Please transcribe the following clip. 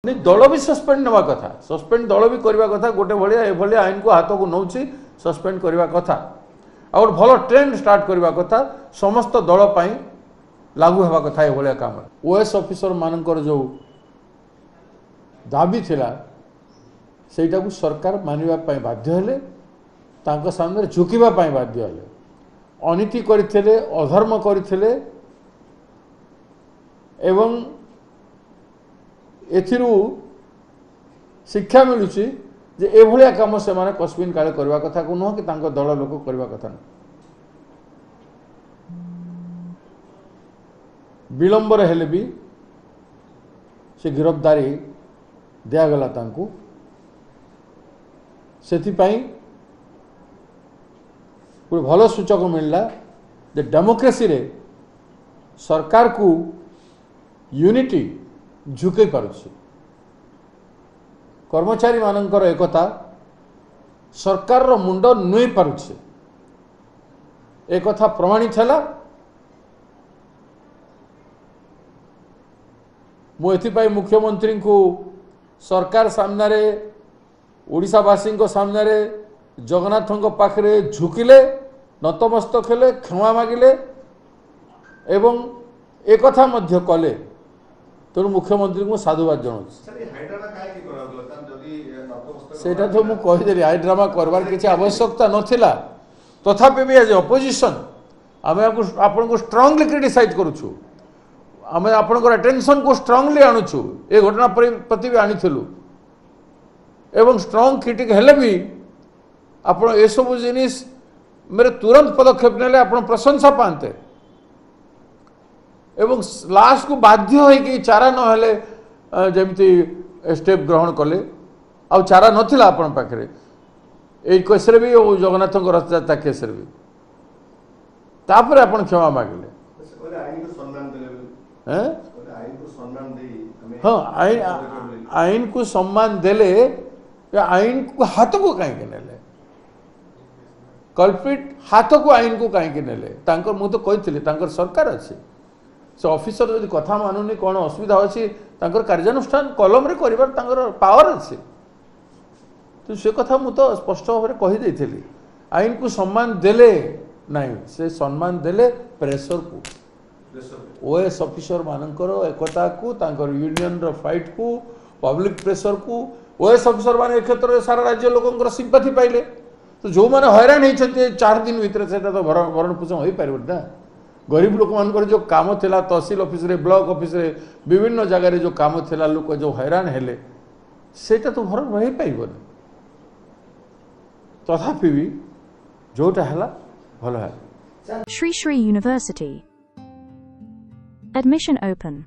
नहीं दल भी सस्पेंड नवा कथा सस्पेंड दल भी करवा कथा गोटे भाया एभली आईन को हाथ को नौ सस्पेंड करवा कथा आ गोटे भल ट्रेंड स्टार्ट करवा कथा समस्त दल पाई लागू होगा कथा ये काम ओएस ऑफिसर मानकर जो दाबी थिला सेटा को सरकार मानिबा पाई बाध्य हेले तांको सामने झुकिबा पाई बाध्य हेले अनीति करथिले अधर्म करथिले एवं एथिरु शिक्षा मिलुची जे एभलिया काम से माने कस्मिन काले करवा कथा को न कि तांको दल लोक करवा कथा न विलंबर हेले भी से गिरफ्तारी दिया गला तांको सेथि पाई कोई भल सूचक मिलला जे डेमोक्रेसी रे सरकार को यूनिटी झुके पारुछि कर्मचारी मानकर एकता सरकार रो मुंड नुई पारुछि एक कथा प्रमाणित है मु एथिपाई मुख्यमंत्री को सरकार सामने ओडिशावासी सामने जगन्नाथ पाखरे झुकिले नतमस्तक हेले क्षमा मागिले एवं एक कथा मध्य कले तेणु मुख्यमंत्री को साधुवाद जनाऊँ सेटा तो मुझे कहीदेली हाई ड्रामा करवार किसी आवश्यकता नथिला तथापि भी एज अपोजिशन आम आपन को स्ट्रांगली क्रिटिसाइज करूँ आम आपंकर अटेंशन को स्ट्रांगली आणुछु ए घटना प्रति भी आनीलु एवं स्ट्रांग क्रिटिक हेले भी आप सब जिनिस मेरे तुरंत पदक्षेप नेले आप प्रशंसा पाते एवं लास्ट को बाध्य हो कि चारा नहेले जमती स्टेप ग्रहण कले आ चारा नथिला आपण पाखरे ए केस भी जगन्नाथ रथयात्रा केस भी तापर आपण क्षमा मागिले हाँ आईन को सम्मान देले आईन को हाथ को कहीं नेले कल्प्रिट हाथ को आईन को कहीं नेले मुझे कही सरकार अच्छे से ऑफिसर यदि कथा मानुनी कौन असुविधा अच्छी कार्यानुष्ठान कलम रे कर पावर अच्छे तो से कथा मुझे तो स्पष्ट भाव में कहीदे आईन को सम्मान देले नहीं से सम्मान देले प्रेशर को ओएस ऑफिसर मानकर एकता को यूनियन रो फाइट को पब्लिक प्रेशर को ओएस ऑफिसर माने क्षेत्र में सारा राज्य लोकंकर सिंपैथी पाइले तो जो मैंने हैरान होती 4 दिन भितर से भरण पोषण हो पार ना गरीब लोक मान जो काम थिला तहसील ऑफिस रे ब्लॉक ऑफिस रे विभिन्न जगह रे जो काम थिला लोक जो हैरान हेले सेटा तो भरण रही पाइबन तथापि भी जोटा हला भलो है Shri Shri University. Admission open.